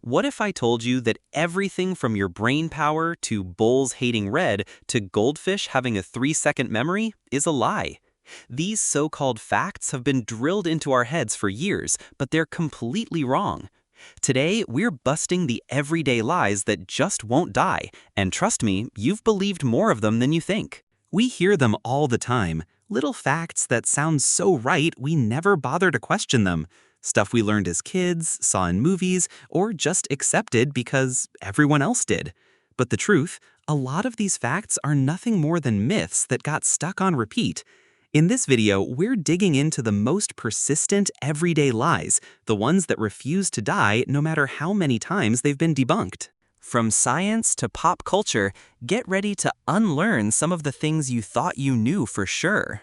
What if I told you that everything from your brain power to bulls hating red to goldfish having a 3-second memory is a lie? These so-called facts have been drilled into our heads for years, but they're completely wrong. Today, we're busting the everyday lies that just won't die, and trust me, you've believed more of them than you think. We hear them all the time, little facts that sound so right we never bother to question them. Stuff we learned as kids, saw in movies, or just accepted because everyone else did. But the truth, a lot of these facts are nothing more than myths that got stuck on repeat. In this video, we're digging into the most persistent everyday lies, the ones that refuse to die no matter how many times they've been debunked. From science to pop culture, get ready to unlearn some of the things you thought you knew for sure.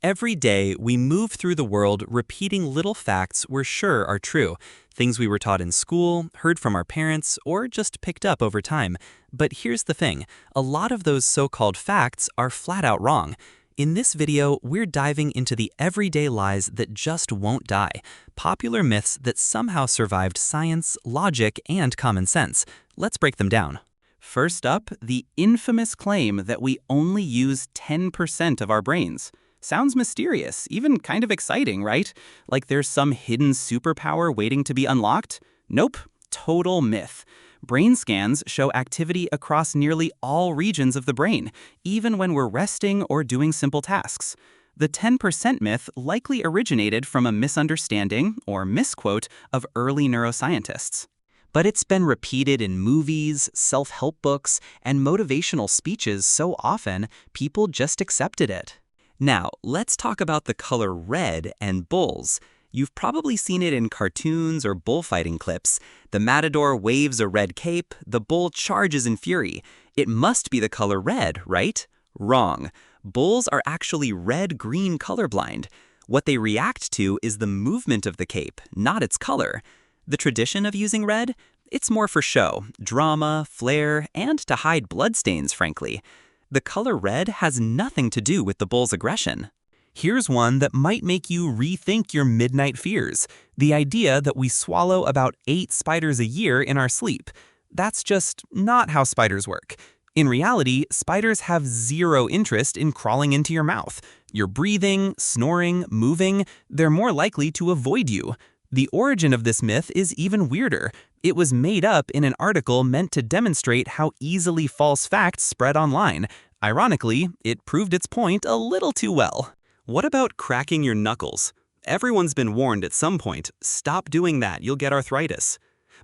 Every day, we move through the world repeating little facts we're sure are true, things we were taught in school, heard from our parents, or just picked up over time. But here's the thing, a lot of those so-called facts are flat out wrong. In this video, we're diving into the everyday lies that just won't die, popular myths that somehow survived science, logic, and common sense. Let's break them down. First up, the infamous claim that we only use 10% of our brains. Sounds mysterious, even kind of exciting, right? Like there's some hidden superpower waiting to be unlocked? Nope, total myth. Brain scans show activity across nearly all regions of the brain, even when we're resting or doing simple tasks. The 10% myth likely originated from a misunderstanding or misquote of early neuroscientists. But it's been repeated in movies, self-help books, and motivational speeches so often, people just accepted it. Now, let's talk about the color red and bulls. You've probably seen it in cartoons or bullfighting clips. The matador waves a red cape, the bull charges in fury. It must be the color red, right? Wrong. Bulls are actually red-green colorblind. What they react to is the movement of the cape, not its color. The tradition of using red? It's more for show, drama, flair, and to hide bloodstains, frankly. The color red has nothing to do with the bull's aggression. Here's one that might make you rethink your midnight fears. The idea that we swallow about 8 spiders a year in our sleep. That's just not how spiders work. In reality, spiders have zero interest in crawling into your mouth. You're breathing, snoring, moving, they're more likely to avoid you. The origin of this myth is even weirder. It was made up in an article meant to demonstrate how easily false facts spread online. Ironically, it proved its point a little too well. What about cracking your knuckles? Everyone's been warned at some point, stop doing that, you'll get arthritis.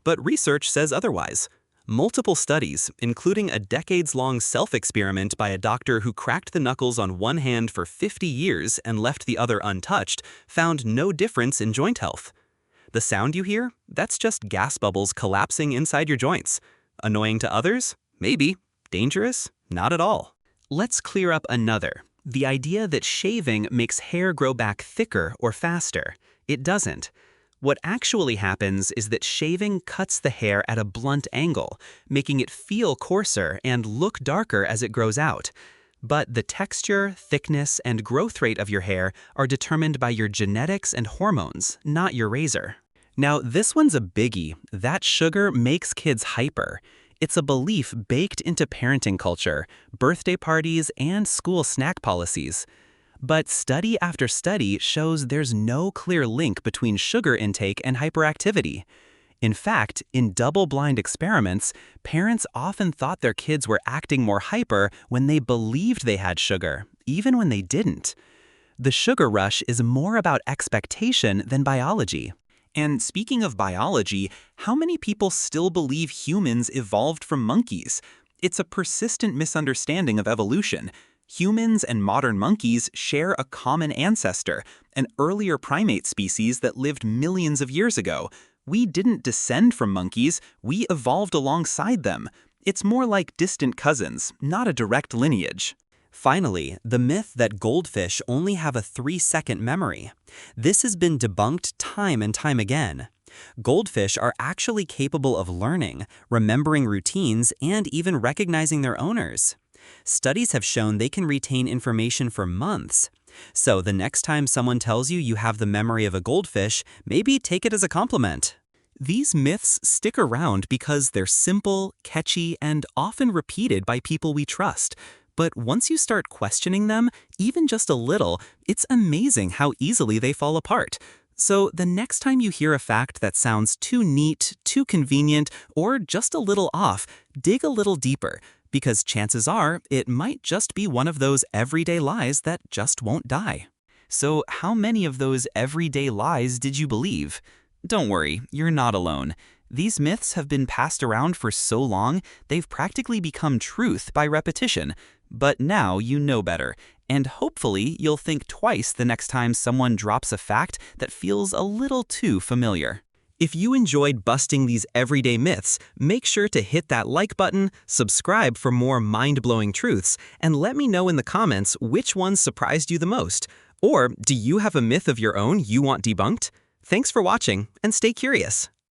But research says otherwise. Multiple studies, including a decades-long self-experiment by a doctor who cracked the knuckles on one hand for 50 years and left the other untouched, found no difference in joint health. The sound you hear? That's just gas bubbles collapsing inside your joints. Annoying to others? Maybe. Dangerous? Not at all. Let's clear up another. The idea that shaving makes hair grow back thicker or faster. It doesn't. What actually happens is that shaving cuts the hair at a blunt angle, making it feel coarser and look darker as it grows out. But the texture, thickness, and growth rate of your hair are determined by your genetics and hormones, not your razor. Now, this one's a biggie. That sugar makes kids hyper. It's a belief baked into parenting culture, birthday parties, and school snack policies. But study after study shows there's no clear link between sugar intake and hyperactivity. In fact, in double-blind experiments, parents often thought their kids were acting more hyper when they believed they had sugar, even when they didn't. The sugar rush is more about expectation than biology. And speaking of biology, how many people still believe humans evolved from monkeys? It's a persistent misunderstanding of evolution. Humans and modern monkeys share a common ancestor, an earlier primate species that lived millions of years ago. We didn't descend from monkeys, we evolved alongside them. It's more like distant cousins, not a direct lineage. Finally, the myth that goldfish only have a 3-second memory. This has been debunked time and time again. Goldfish are actually capable of learning, remembering routines, and even recognizing their owners. Studies have shown they can retain information for months. So the next time someone tells you you have the memory of a goldfish, maybe take it as a compliment. These myths stick around because they're simple, catchy, and often repeated by people we trust. But once you start questioning them, even just a little, it's amazing how easily they fall apart. So the next time you hear a fact that sounds too neat, too convenient, or just a little off, dig a little deeper, because chances are it might just be one of those everyday lies that just won't die. So how many of those everyday lies did you believe? Don't worry, you're not alone. These myths have been passed around for so long, they've practically become truth by repetition. But now you know better, and hopefully you'll think twice the next time someone drops a fact that feels a little too familiar. If you enjoyed busting these everyday myths, make sure to hit that like button, subscribe for more mind-blowing truths, and let me know in the comments which ones surprised you the most. Or do you have a myth of your own you want debunked? Thanks for watching, and stay curious.